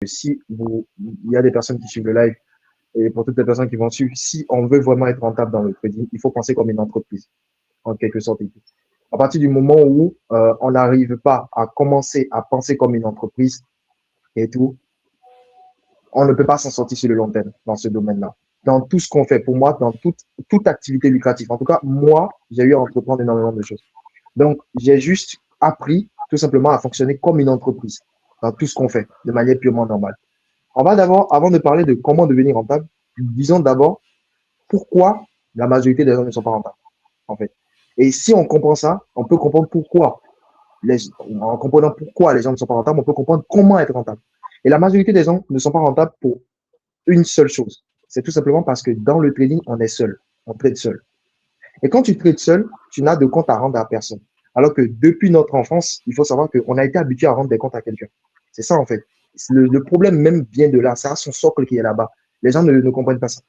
si il y a des personnes qui suivent le live, et pour toutes les personnes qui vont suivre, si on veut vraiment être rentable dans le trading, il faut penser comme une entreprise, en quelque sorte. À partir du moment où on n'arrive pas à commencer à penser comme une entreprise et tout, on ne peut pas s'en sortir sur le long terme dans ce domaine-là. Dans tout ce qu'on fait, pour moi, dans toute activité lucrative. En tout cas, moi, j'ai eu à entreprendre énormément de choses. Donc, j'ai juste appris tout simplement à fonctionner comme une entreprise dans tout ce qu'on fait, de manière purement normale. On va d'abord, avant de parler de comment devenir rentable, disons d'abord pourquoi la majorité des gens ne sont pas rentables, en fait. Et si on comprend ça, on peut comprendre pourquoi. En comprenant pourquoi les gens ne sont pas rentables, on peut comprendre comment être rentable. Et la majorité des gens ne sont pas rentables pour une seule chose. C'est tout simplement parce que dans le trading, on est seul. On trade seul. Et quand tu trades seul, tu n'as de compte à rendre à personne. Alors que depuis notre enfance, il faut savoir qu'on a été habitué à rendre des comptes à quelqu'un. C'est ça, en fait. Le problème même vient de là. C'est à son socle qui est là-bas. Les gens ne comprennent pas ça.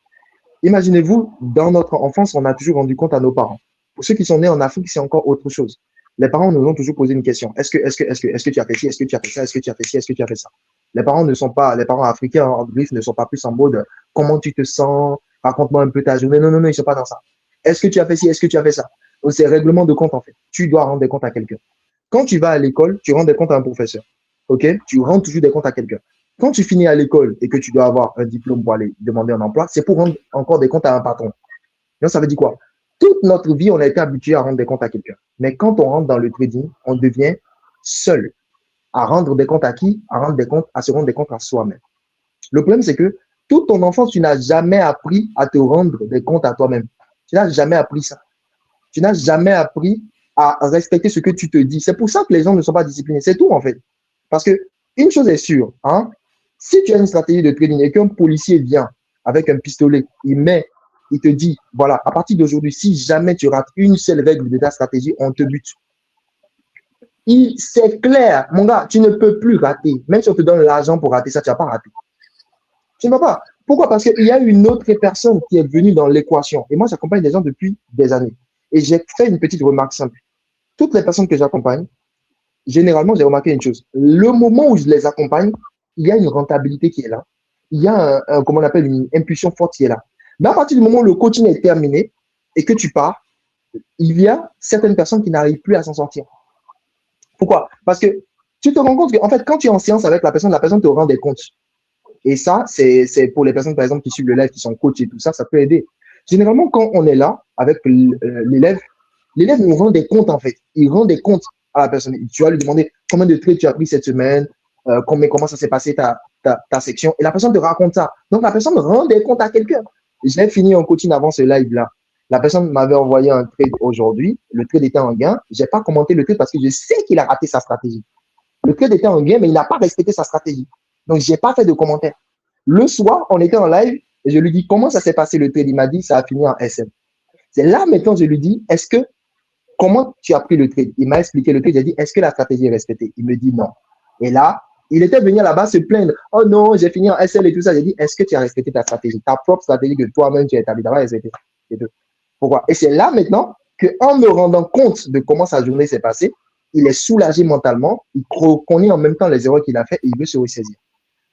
Imaginez-vous, dans notre enfance, on a toujours rendu compte à nos parents. Pour ceux qui sont nés en Afrique, c'est encore autre chose. Les parents nous ont toujours posé une question. Est-ce que tu as fait ci? Est-ce que tu as fait ça? Est-ce que tu as fait ci? Est-ce que tu as fait ça? Les parents ne sont pas, les parents africains en griffe ne sont pas plus en mode comment tu te sens? Raconte-moi un peu ta journée. Non, non, non, ils ne sont pas dans ça. Est-ce que tu as fait ci? Est-ce que tu as fait ça? Donc, c'est règlement de compte, en fait. Tu dois rendre des comptes à quelqu'un. Quand tu vas à l'école, tu rends des comptes à un professeur. OK? Tu rends toujours des comptes à quelqu'un. Quand tu finis à l'école et que tu dois avoir un diplôme pour aller demander un emploi, c'est pour rendre encore des comptes à un patron. Donc, ça veut dire quoi? Toute notre vie, on a été habitué à rendre des comptes à quelqu'un. Mais quand on rentre dans le trading, on devient seul. À rendre des comptes à qui? À rendre des comptes, à se rendre des comptes à soi-même. Le problème, c'est que toute ton enfance, tu n'as jamais appris à te rendre des comptes à toi-même. Tu n'as jamais appris ça. Tu n'as jamais appris à respecter ce que tu te dis. C'est pour ça que les gens ne sont pas disciplinés. C'est tout, en fait. Parce que une chose est sûre, hein, si tu as une stratégie de trading et qu'un policier vient avec un pistolet, il te dit, voilà, à partir d'aujourd'hui, si jamais tu rates une seule règle de ta stratégie, on te bute. C'est clair, mon gars, tu ne peux plus rater. Même si on te donne l'argent pour rater ça, tu ne vas pas rater. Tu ne vas pas. Pourquoi? Parce qu'il y a une autre personne qui est venue dans l'équation. Et moi, j'accompagne des gens depuis des années. Et j'ai fait une petite remarque simple. Toutes les personnes que j'accompagne, généralement, j'ai remarqué une chose. Le moment où je les accompagne, il y a une rentabilité qui est là. Il y a comment on appelle, une impulsion forte qui est là. Mais à partir du moment où le coaching est terminé et que tu pars, il y a certaines personnes qui n'arrivent plus à s'en sortir. Pourquoi? Parce que tu te rends compte qu'en fait, quand tu es en séance avec la personne te rend des comptes. Et ça, c'est pour les personnes, par exemple, qui suivent le live, qui sont coachs et tout ça, ça peut aider. Généralement, quand on est là avec l'élève, l'élève nous rend des comptes, en fait. Il rend des comptes à la personne. Tu vas lui demander combien de trades tu as pris cette semaine, comment ça s'est passé ta section. Et la personne te raconte ça. Donc, la personne rend des comptes à quelqu'un. J'ai fini en coaching avant ce live-là. La personne m'avait envoyé un trade aujourd'hui. Le trade était en gain. Je n'ai pas commenté le trade parce que je sais qu'il a raté sa stratégie. Le trade était en gain, mais il n'a pas respecté sa stratégie. Donc, je n'ai pas fait de commentaire. Le soir, on était en live et je lui dis comment ça s'est passé le trade. Il m'a dit ça a fini en SM. C'est là maintenant je lui dis comment tu as pris le trade? Il m'a expliqué le trade. J'ai dit est-ce que la stratégie est respectée? Il me dit non. Et là, il était venu là-bas se plaindre. Oh non, j'ai fini en SL et tout ça. J'ai dit est-ce que tu as respecté ta stratégie? Ta propre stratégie que toi-même tu as établie. D'abord, respecté. Pourquoi? Et c'est là maintenant qu'en me rendant compte de comment sa journée s'est passée, il est soulagé mentalement. Il connaît en même temps les erreurs qu'il a faites et il veut se ressaisir.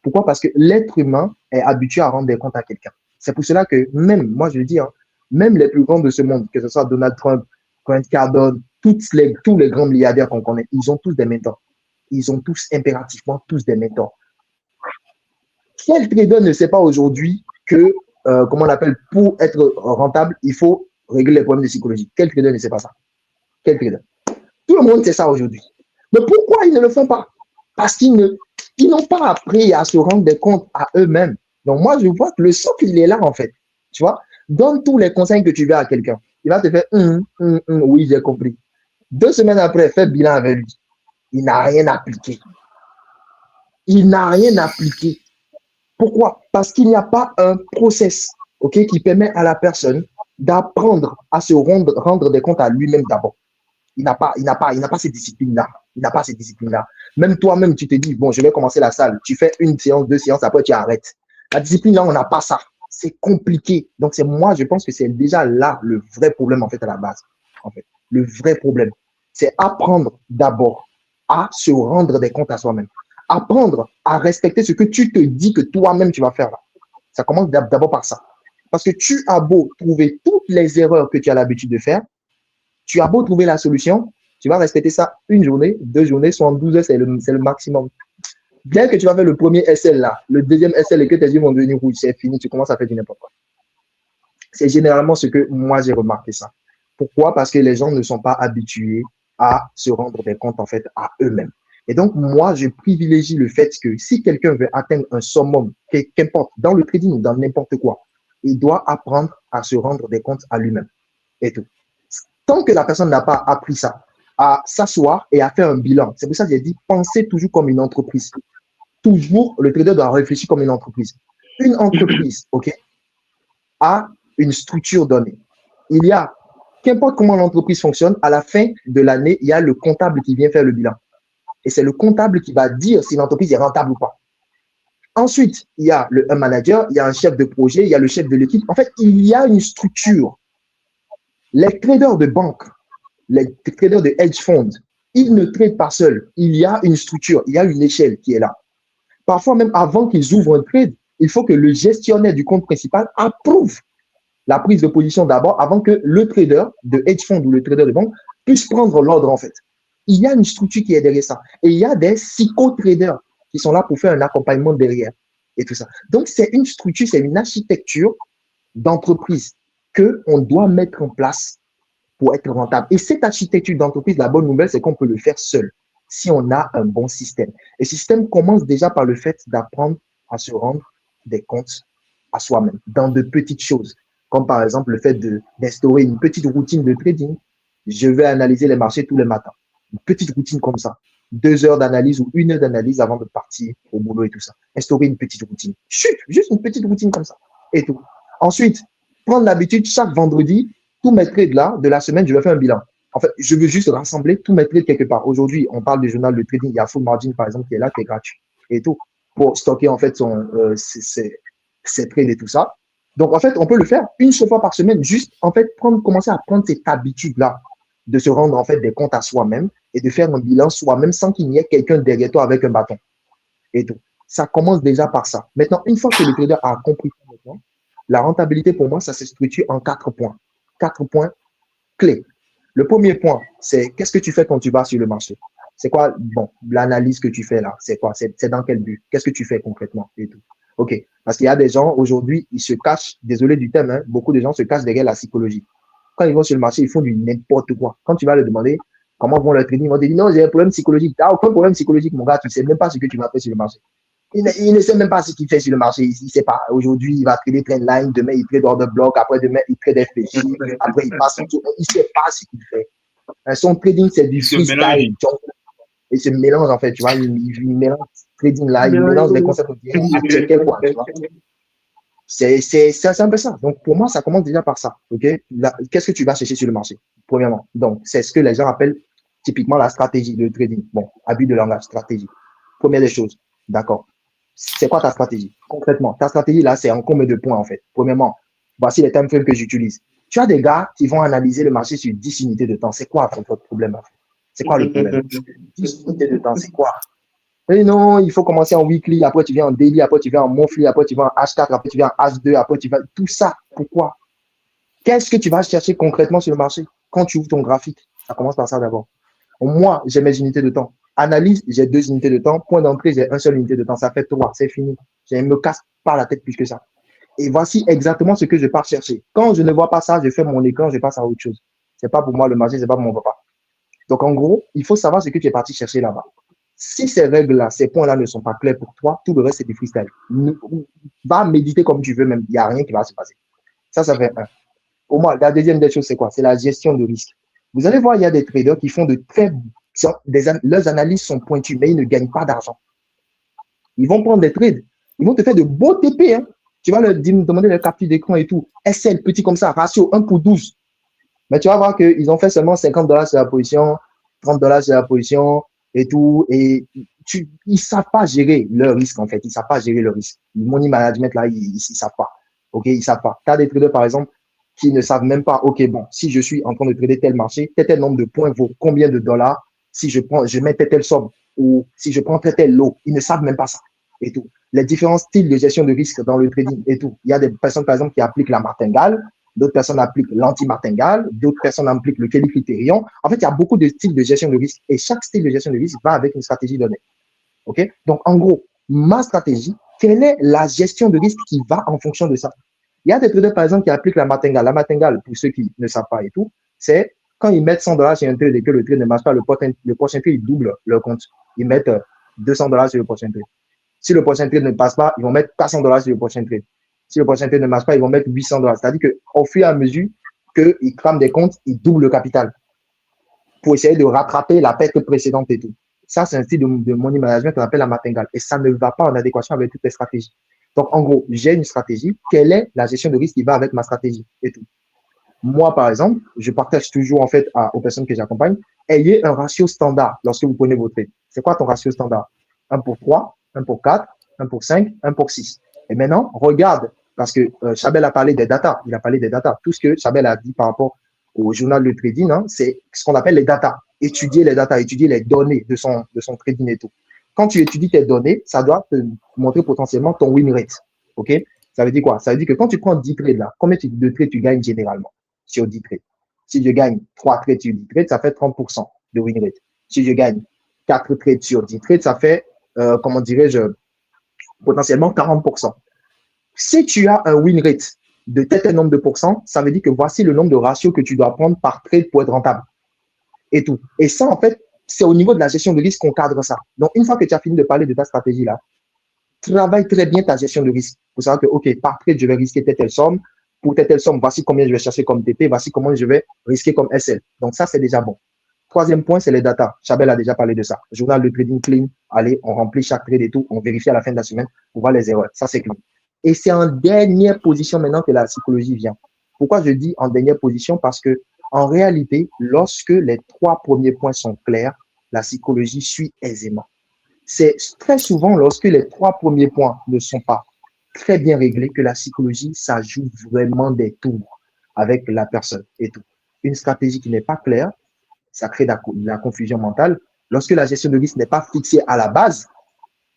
Pourquoi? Parce que l'être humain est habitué à rendre des comptes à quelqu'un. C'est pour cela que même, moi je le dis, hein, même les plus grands de ce monde, que ce soit Donald Trump, Grant Cardone, tous les grands milliardaires qu'on connaît, ils ont tous des mentors. Ils ont tous impérativement tous des mentors. Quel trader ne sait pas aujourd'hui que, comment on appelle, pour être rentable, il faut régler les problèmes de psychologie? Quel trader ne sait pas ça? Quel trader? Tout le monde sait ça aujourd'hui. Mais pourquoi ils ne le font pas? Parce qu'ils n'ont pas appris à se rendre des comptes à eux-mêmes. Donc moi, je vois que le socle, il est là, en fait. Tu vois, donne tous les conseils que tu veux à quelqu'un. Il va te faire, oui, j'ai compris. 2 semaines après, fais bilan avec lui. Il n'a rien appliqué. Il n'a rien appliqué. Pourquoi? Parce qu'il n'y a pas un process, okay, qui permet à la personne d'apprendre à se rendre des comptes à lui-même d'abord. Il n'a pas cette discipline-là. Il n'a pas cette discipline-là. Même toi-même, tu te dis, bon, je vais commencer la salle. Tu fais 1 séance, 2 séances, après tu arrêtes. La discipline-là, on n'a pas ça. C'est compliqué. Donc, moi, je pense que c'est déjà là le vrai problème, en fait, à la base. En fait, le vrai problème, c'est apprendre d'abord à se rendre des comptes à soi-même. apprendre à respecter ce que tu te dis que toi-même tu vas faire là. Ça commence d'abord par ça. Parce que tu as beau trouver toutes les erreurs que tu as l'habitude de faire, tu as beau trouver la solution, tu vas respecter ça une journée, 2 journées, 72 heures, c'est le maximum. Dès que tu vas faire le premier SL là, le deuxième SL et que tes yeux vont devenir rouges, c'est fini, tu commences à faire du n'importe quoi. C'est généralement ce que moi j'ai remarqué ça. Pourquoi? Parce que les gens ne sont pas habitués à se rendre des comptes en fait à eux-mêmes. Et donc moi je privilégie le fait que si quelqu'un veut atteindre un summum, qu'importe, dans le trading ou dans n'importe quoi, il doit apprendre à se rendre des comptes à lui-même et tout. Tant que la personne n'a pas appris ça, à s'asseoir et à faire un bilan. C'est pour ça que j'ai dit, pensez toujours comme une entreprise. Toujours, le trader doit réfléchir comme une entreprise. Une entreprise, OK, a une structure donnée. Il y a, qu'importe comment l'entreprise fonctionne, à la fin de l'année, il y a le comptable qui vient faire le bilan. Et c'est le comptable qui va dire si l'entreprise est rentable ou pas. Ensuite, il y a un manager, il y a un chef de projet, il y a le chef de l'équipe. En fait, il y a une structure. Les traders de banque, les traders de hedge funds, ils ne tradent pas seuls. Il y a une structure, il y a une échelle qui est là. Parfois, même avant qu'ils ouvrent un trade, il faut que le gestionnaire du compte principal approuve la prise de position d'abord avant que le trader de hedge fund ou le trader de banque puisse prendre l'ordre en fait. Il y a une structure qui est derrière ça. Et il y a des psycho-traders qui sont là pour faire un accompagnement derrière et tout ça. Donc, c'est une structure, c'est une architecture d'entreprise qu'on doit mettre en place pour être rentable. Et cette architecture d'entreprise, la bonne nouvelle, c'est qu'on peut le faire seul si on a un bon système. Et le système commence déjà par le fait d'apprendre à se rendre des comptes à soi-même dans de petites choses, comme par exemple le fait d'instaurer une petite routine de trading. Je vais analyser les marchés tous les matins. Une petite routine comme ça. 2 heures d'analyse ou 1 heure d'analyse avant de partir au boulot et tout ça. Instaurer une petite routine. Chut, juste une petite routine comme ça. Et tout. Ensuite, prendre l'habitude chaque vendredi, tous mes trades là, de la semaine, je vais faire un bilan. En fait, je veux juste rassembler tous mes trades quelque part. Aujourd'hui, on parle du journal de trading. Il y a Full Margin, par exemple, qui est là, qui est gratuit. Et tout. Pour stocker, en fait, ses trades et tout ça. Donc, en fait, on peut le faire une seule fois par semaine. Juste, en fait, commencer à prendre cette habitude-là de se rendre, en fait, des comptes à soi-même et de faire un bilan soi-même sans qu'il n'y ait quelqu'un derrière toi avec un bâton. Et tout. Ça commence déjà par ça. Maintenant, une fois que le trader a compris ça, la rentabilité, pour moi, ça se structure en 4 points. 4 points clés. Le premier point, c'est qu'est-ce que tu fais quand tu vas sur le marché? C'est quoi, bon, l'analyse que tu fais là? C'est quoi? C'est dans quel but? Qu'est-ce que tu fais concrètement? Et tout. OK. Parce qu'il y a des gens, aujourd'hui, ils se cachent, désolé du thème, hein, beaucoup de gens se cachent derrière la psychologie. Quand ils vont sur le marché, ils font du n'importe quoi. Quand tu vas leur demander comment vont leur trading, ils vont te dire non, j'ai un problème psychologique. Tu n'as aucun problème psychologique, mon gars, tu ne sais même pas ce que tu vas faire sur le marché. Il ne sait même pas ce qu'il fait sur le marché. Il ne sait pas. Aujourd'hui, il va trader trendline. Demain, il trade order block. Après, demain, il trade FPJ. Après, il passe. Il ne sait pas ce qu'il fait. Son trading, c'est du freestyle. Et se mélange, en fait. Tu vois, il mélange trading là. Il mélange les concepts à checker, quoi. Tu vois. C'est un peu ça. Donc, pour moi, ça commence déjà par ça. OK? Qu'est-ce que tu vas chercher sur le marché? Premièrement. Donc, c'est ce que les gens appellent typiquement la stratégie de trading. Bon, abus de langage, stratégie. Première des choses. D'accord. C'est quoi ta stratégie? Concrètement, ta stratégie là, c'est en combien de points en fait? Premièrement, voici les time frames que j'utilise. Tu as des gars qui vont analyser le marché sur 10 unités de temps. C'est quoi votre problème en fait? C'est quoi le problème? 10 unités de temps, c'est quoi? Et non, il faut commencer en weekly, après tu viens en daily, après tu viens en monthly, après tu vas en H4, après tu viens en H2, après tu vas. Tout ça, pourquoi? Qu'est-ce que tu vas chercher concrètement sur le marché? Quand tu ouvres ton graphique, ça commence par ça d'abord. Moi, j'ai mes unités de temps. Analyse, j'ai 2 unités de temps. Point d'entrée, j'ai une seule unité de temps. Ça fait 3, c'est fini. Je ne me casse pas la tête plus que ça. Et voici exactement ce que je pars chercher. Quand je ne vois pas ça, je fais mon écran, je passe à autre chose. C'est pas pour moi le marché, c'est pas pour mon papa. Donc en gros, il faut savoir ce que tu es parti chercher là-bas. Si ces règles-là, ces points-là ne sont pas clairs pour toi, tout le reste, c'est du freestyle. Va méditer comme tu veux, même. Il n'y a rien qui va se passer. Ça fait un. Pour moi, la deuxième des choses, c'est quoi? C'est la gestion de risque. Vous allez voir, il y a des traders qui font de très leurs analyses sont pointues, mais ils ne gagnent pas d'argent. Ils vont prendre des trades. Ils vont te faire de beaux TP. Hein. Tu vas leur demander les captures d'écran et tout. SL, petit comme ça, ratio 1 pour 12. Mais tu vas voir qu'ils ont fait seulement $50 sur la position, $30 sur la position et tout. Et ils ne savent pas gérer leur risque, en fait. Ils ne savent pas gérer leur risque. Le money management, là, ils ne savent pas. OK, ils ne savent pas. Tu as des traders, par exemple, qui ne savent même pas, OK, bon, si je suis en train de trader tel marché, tel nombre de points vaut combien de dollars? Si je mets telle somme, ou si je prends tel lot, ils ne savent même pas ça et tout. Les différents styles de gestion de risque dans le trading et tout. Il y a des personnes, par exemple, qui appliquent la martingale, d'autres personnes appliquent l'anti-martingale, d'autres personnes appliquent le Kelly Criterion. En fait, il y a beaucoup de styles de gestion de risque et chaque style de gestion de risque va avec une stratégie donnée. OK? Donc, en gros, ma stratégie, quelle est la gestion de risque qui va en fonction de ça? Il y a des traders, par exemple, qui appliquent la martingale. La martingale, pour ceux qui ne savent pas et tout, c'est quand ils mettent $100 sur un trade et que le trade ne marche pas, le prochain trade, ils doublent leur compte. Ils mettent $200 sur le prochain trade. Si le prochain trade ne passe pas, ils vont mettre $400 sur le prochain trade. Si le prochain trade ne marche pas, ils vont mettre $800. C'est-à-dire qu'au fur et à mesure qu'ils crament des comptes, ils doublent le capital pour essayer de rattraper la perte précédente et tout. Ça, c'est un style de money management qu'on appelle la martingale. Et ça ne va pas en adéquation avec toutes les stratégies. Donc, en gros, j'ai une stratégie. Quelle est la gestion de risque qui va avec ma stratégie et tout? Moi, par exemple, je partage toujours en fait aux personnes que j'accompagne, ayez un ratio standard lorsque vous prenez vos trades. C'est quoi ton ratio standard? 1 pour 3, 1 pour 4, 1 pour 5, 1 pour 6. Et maintenant, regarde, parce que Chabel a parlé des data. Il a parlé des data. Tout ce que Chabel a dit par rapport au journal de trading, hein, c'est ce qu'on appelle les data. Étudier les data, étudier les données de son trading et tout. Quand tu étudies tes données, ça doit te montrer potentiellement ton win rate. OK? Ça veut dire quoi? Ça veut dire que quand tu prends 10 trades là, combien de trades tu gagnes généralement sur 10 trades? Si je gagne 3 trades sur 10 trades, ça fait 30% de win rate. Si je gagne 4 trades sur 10 trades, ça fait, comment dirais-je, potentiellement 40%. Si tu as un win rate de tel nombre de pourcents, ça veut dire que voici le nombre de ratios que tu dois prendre par trade pour être rentable. Et tout. Et ça, en fait, c'est au niveau de la gestion de risque qu'on cadre ça. Donc, une fois que tu as fini de parler de ta stratégie là, travaille très bien ta gestion de risque. Pour savoir que, OK, par trade, je vais risquer telle somme. Pour telle somme, voici combien je vais chercher comme TP, voici comment je vais risquer comme SL. Donc, ça, c'est déjà bon. Troisième point, c'est les data. Chabel a déjà parlé de ça. Journal de trading clean. Allez, on remplit chaque trade et tout. On vérifie à la fin de la semaine pour voir les erreurs. Ça, c'est clean. Et c'est en dernière position maintenant que la psychologie vient. Pourquoi je dis en dernière position? Parce que, en réalité, lorsque les 3 premiers points sont clairs, la psychologie suit aisément. C'est très souvent lorsque les 3 premiers points ne sont pas très bien réglés que la psychologie, ça joue vraiment des tours avec la personne et tout. Une stratégie qui n'est pas claire, ça crée de la confusion mentale. Lorsque la gestion de risque n'est pas fixée à la base,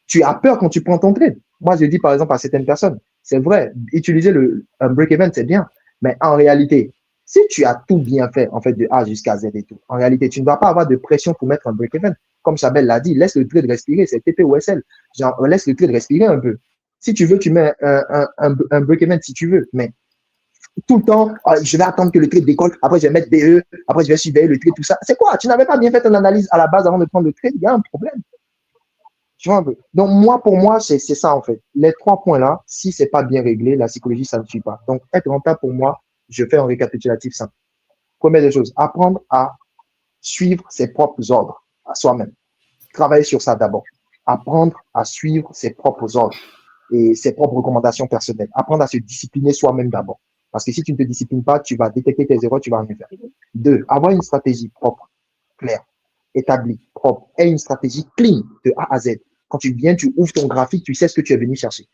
tu as peur quand tu prends ton trade. Moi, je dis par exemple à certaines personnes, c'est vrai, utiliser un break-even, c'est bien. Mais en réalité, si tu as tout bien fait, en fait, de A jusqu'à Z et tout, en réalité, tu ne vas pas avoir de pression pour mettre un break-even. Comme Chabel l'a dit, laisse le trade respirer, c'est TP ou SL. Genre, laisse le trade respirer un peu. Si tu veux, tu mets un break-even si tu veux. Mais tout le temps, je vais attendre que le trade décolle, après je vais mettre BE, après je vais surveiller le trade, tout ça. C'est quoi? Tu n'avais pas bien fait ton analyse à la base avant de prendre le trade, il y a un problème. Tu vois un peu. Donc, moi, pour moi, c'est ça, en fait. Les 3 points-là, si c'est pas bien réglé, la psychologie, ça ne suit pas. Donc, être rentable, pour moi, je fais un récapitulatif simple. Première des choses, apprendre à suivre ses propres ordres à soi-même. Travailler sur ça d'abord. Apprendre à suivre ses propres ordres et ses propres recommandations personnelles. Apprendre à se discipliner soi-même d'abord. Parce que si tu ne te disciplines pas, tu vas détecter tes erreurs, tu vas rien faire. 2, avoir une stratégie propre, claire, établie, propre, et une stratégie clean de A à Z. Quand tu viens, tu ouvres ton graphique, tu sais ce que tu es venu chercher.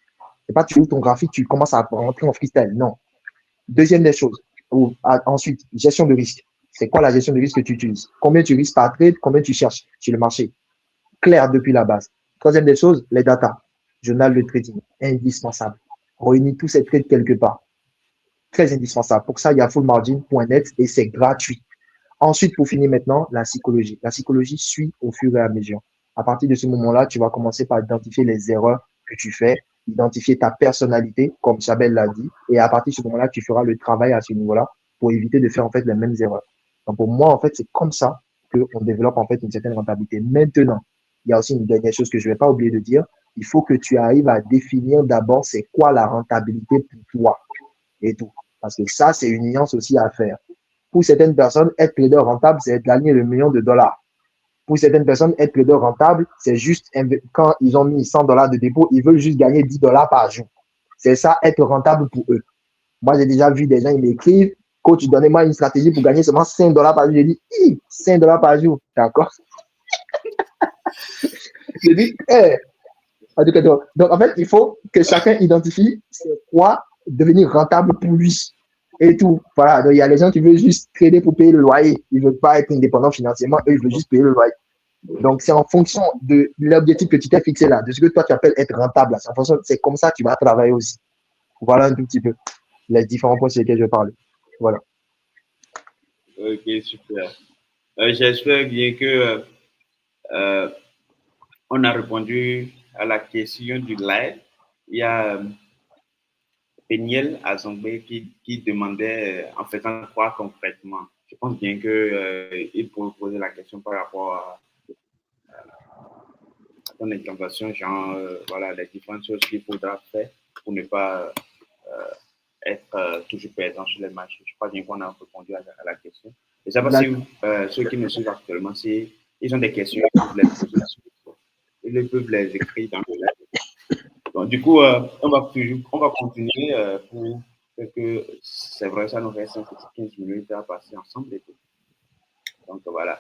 C'est pas tu ouvres ton graphique, tu commences à rentrer en freestyle. Non. Deuxième des choses. Ensuite, gestion de risque. C'est quoi la gestion de risque que tu utilises? Combien tu risques par trade? Combien tu cherches sur le marché? Clair depuis la base. Troisième des choses, les data. Journal de trading. Indispensable. Réunis tous ces trades quelque part. Très indispensable. Pour ça, il y a fullmargin.net et c'est gratuit. Ensuite, pour finir maintenant, la psychologie. La psychologie suit au fur et à mesure. À partir de ce moment-là, tu vas commencer par identifier les erreurs que tu fais, identifier ta personnalité, comme Chabel l'a dit, et à partir de ce moment-là, tu feras le travail à ce niveau-là pour éviter de faire en fait les mêmes erreurs. Donc pour moi, en fait, c'est comme ça qu'on développe en fait une certaine rentabilité. Maintenant, il y a aussi une dernière chose que je ne vais pas oublier de dire. Il faut que tu arrives à définir d'abord c'est quoi la rentabilité pour toi et tout. Parce que ça, c'est une nuance aussi à faire. Pour certaines personnes, être trader rentable, c'est gagner le million de dollars. Pour certaines personnes, être trader rentable, c'est juste quand ils ont mis $100 de dépôt, ils veulent juste gagner $10 par jour. C'est ça, être rentable pour eux. Moi, j'ai déjà vu des gens, ils m'écrivent, coach, donnez-moi une stratégie pour gagner seulement $5 par jour. J'ai dit, $5 par jour. D'accord. J'ai dit, donc, en fait, il faut que chacun identifie c'est quoi devenir rentable pour lui. Et tout. Voilà. Donc, il y a les gens qui veulent juste trader pour payer le loyer. Ils ne veulent pas être indépendants financièrement. Eux, ils veulent juste payer le loyer. Donc, c'est en fonction de l'objectif que tu t'es fixé là, de ce que toi tu appelles être rentable. Là. C'est en fonction, c'est comme ça que tu vas travailler aussi. Voilà un tout petit peu les différents points sur lesquels je parle. Voilà. Ok, super. J'espère bien que euh, on a répondu à la question du live. Il y a Peniel Azongbe qui demandait en faisant quoi concrètement. Je pense bien qu'il pourrait poser la question par rapport à ton intervention, genre voilà, les différentes choses qu'il faudra faire pour ne pas être toujours perdant sur les marchés. Je crois bien qu'on a répondu à la question. Je ne sais pas si ceux qui nous suivent actuellement, si ils ont des questions, ils peuvent les poser. Ils peuvent les écrire dans le live. Donc, du coup, on va continuer pour que c'est vrai, ça nous reste un petit 15 minutes à passer ensemble. Et tout. Donc, voilà.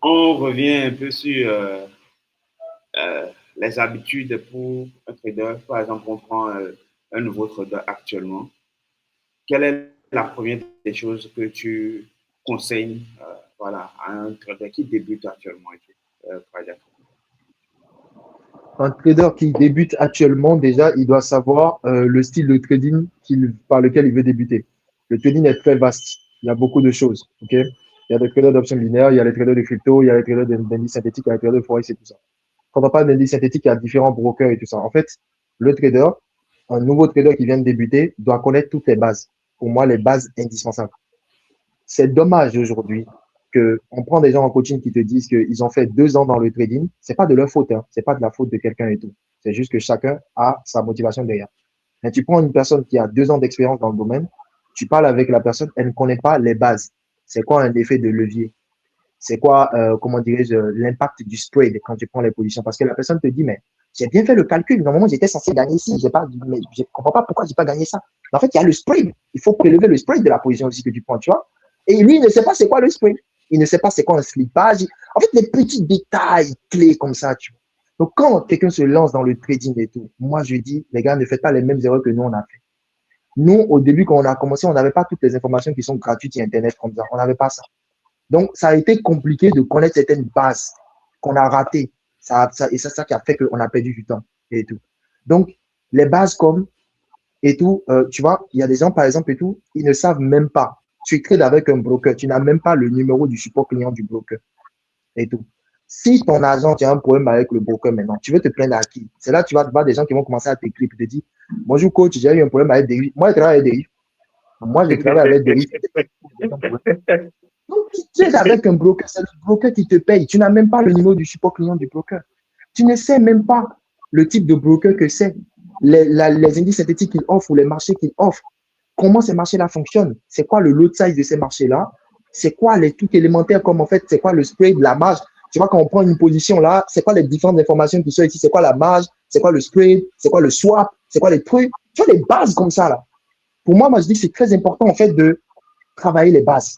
On revient un peu sur les habitudes pour un trader. Par exemple, on prend un nouveau trader actuellement. Quelle est la première des choses que tu conseilles voilà, à un trader qui débute actuellement par exemple? Un trader qui débute actuellement, déjà, il doit savoir le style de trading par lequel il veut débuter. Le trading est très vaste. Il y a beaucoup de choses. Ok. Il y a des traders d'options binaires, il y a les traders de crypto, il y a les traders d'indices synthétiques, il y a les traders de forex et tout ça. Quand on parle d'indices synthétiques, il y a différents brokers et tout ça. En fait, le trader, un nouveau trader qui vient de débuter, doit connaître toutes les bases. Pour moi, les bases indispensables. C'est dommage aujourd'hui que on prend des gens en coaching qui te disent qu'ils ont fait 2 ans dans le trading. C'est pas de leur faute, hein. C'est pas de la faute de quelqu'un et tout. C'est juste que chacun a sa motivation derrière. Mais tu prends une personne qui a 2 ans d'expérience dans le domaine, tu parles avec la personne, elle ne connaît pas les bases. C'est quoi un effet de levier? C'est quoi, comment dirais-je, l'impact du spread quand tu prends les positions? Parce que la personne te dit, mais j'ai bien fait le calcul. Normalement, j'étais censé gagner ici. J'ai pas, mais je comprends pas pourquoi j'ai pas gagné ça. Mais en fait, il y a le spread. Il faut prélever le spread de la position aussi que tu prends, tu vois. Et lui, il ne sait pas c'est quoi le spread. Il ne sait pas c'est quoi un slippage. En fait, les petits détails clés comme ça, tu vois. Donc, quand quelqu'un se lance dans le trading et tout, moi, je dis, les gars, ne faites pas les mêmes erreurs que nous, on a fait. Nous, au début, quand on a commencé, on n'avait pas toutes les informations qui sont gratuites sur Internet comme ça. On n'avait pas ça. Donc, ça a été compliqué de connaître certaines bases qu'on a ratées. Et c'est ça qui a fait qu'on a perdu du temps et tout. Donc, les bases comme et tout, tu vois, il y a des gens, par exemple, et tout, ils ne savent même pas. Tu trades avec un broker, tu n'as même pas le numéro du support client du broker et tout. Si ton agent, tu as un problème avec le broker maintenant, tu veux te plaindre à qui? C'est là que tu vas voir des gens qui vont commencer à t'écrire et te dire, bonjour coach, j'ai eu un problème avec Deriv. Moi, je travaille avec Deriv. Moi, je travaille avec Deriv. Donc, tu es avec un broker, c'est le broker qui te paye. Tu n'as même pas le numéro du support client du broker. Tu ne sais même pas le type de broker que c'est, les indices synthétiques qu'il offre ou les marchés qu'il offre. Comment ces marchés-là fonctionnent? C'est quoi le lot size de ces marchés-là? C'est quoi les trucs élémentaires comme en fait, c'est quoi le spread, la marge? Tu vois, quand on prend une position là, c'est quoi les différentes informations qui sont ici? C'est quoi la marge? C'est quoi le spread? C'est quoi le swap? C'est quoi les trucs? Tu vois, les bases comme ça là. Pour moi, je dis que c'est très important en fait de travailler les bases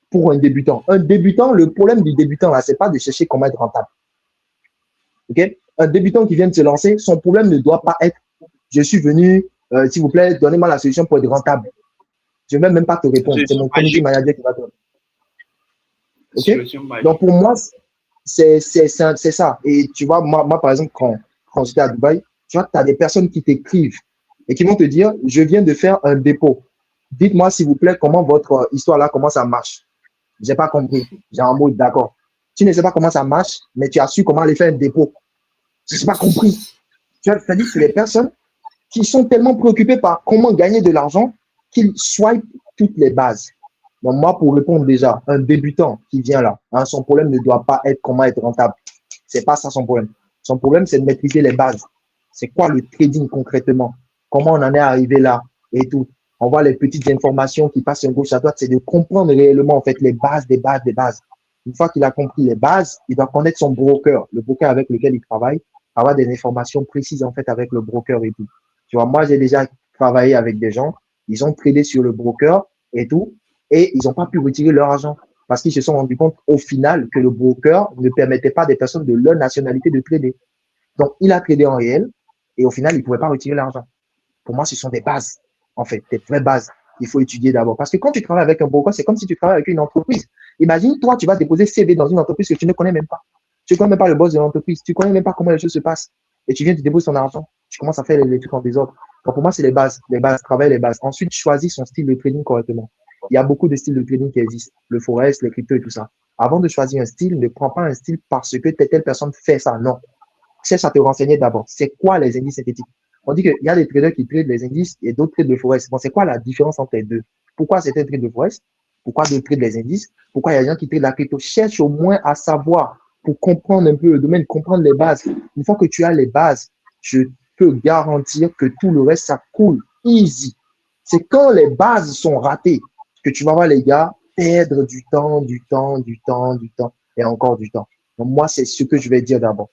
pour un débutant. Un débutant, le problème du débutant, là, c'est pas de chercher comment être rentable. OK? Un débutant qui vient de se lancer, son problème ne doit pas être je suis venu, s'il vous plaît, donnez-moi la solution pour être rentable. Je ne vais même pas te répondre. C'est mon community manager qui va te répondre. OK? Donc, pour moi, c'est ça. Et tu vois, moi par exemple, quand j'étais à Dubaï, tu vois, tu as des personnes qui t'écrivent et qui vont te dire je viens de faire un dépôt. Dites-moi, s'il vous plaît, comment votre histoire là, comment ça marche. J'ai pas compris. J'ai un mot d'accord. Tu ne sais pas comment ça marche, mais tu as su comment aller faire un dépôt. Je n'ai pas compris. Tu vois, c'est-à-dire que c'est les personnes qui sont tellement préoccupées par comment gagner de l'argent qu'ils swipent toutes les bases. Donc moi, pour répondre déjà, un débutant qui vient là, hein, son problème ne doit pas être comment être rentable. C'est pas ça son problème. Son problème, c'est de maîtriser les bases. C'est quoi le trading concrètement? Comment on en est arrivé là et tout. On voit les petites informations qui passent de gauche à droite. C'est de comprendre réellement en fait les bases des bases des bases. Une fois qu'il a compris les bases, il doit connaître son broker, le broker avec lequel il travaille, avoir des informations précises en fait avec le broker et tout. Tu vois, moi j'ai déjà travaillé avec des gens, ils ont tradé sur le broker et tout, et ils n'ont pas pu retirer leur argent parce qu'ils se sont rendus compte au final que le broker ne permettait pas des personnes de leur nationalité de trader. Donc, il a tradé en réel et au final, il ne pouvait pas retirer l'argent. Pour moi, ce sont des bases, en fait, des vraies bases. il faut étudier d'abord. Parce que quand tu travailles avec un broker, c'est comme si tu travailles avec une entreprise. Imagine, toi, tu vas déposer CV dans une entreprise que tu ne connais même pas. Tu ne connais même pas le boss de l'entreprise. Tu ne connais même pas comment les choses se passent. Et tu viens de déposer ton argent. Tu commences à faire les trucs en désordre. Donc, pour moi, c'est les bases. Les bases, travailler les bases. Ensuite, choisis son style de trading correctement. Il y a beaucoup de styles de trading qui existent. Le forex, les cryptos et tout ça. Avant de choisir un style, ne prends pas un style parce que telle personne fait ça. Non. Cherche à te renseigner d'abord. C'est quoi les indices synthétiques? On dit qu'il y a des traders qui tradent les indices et d'autres tradent le forex. Bon, c'est quoi la différence entre les deux? Pourquoi certains tradent le forex? Pourquoi d'autres tradent les indices? Pourquoi il y a des gens qui tradent la crypto? Cherche au moins à savoir pour comprendre un peu le domaine, comprendre les bases. Une fois que tu as les bases, je peux garantir que tout le reste, ça coule easy. C'est quand les bases sont ratées que tu vas voir les gars perdre du temps et encore du temps. Donc moi, c'est ce que je vais dire d'abord.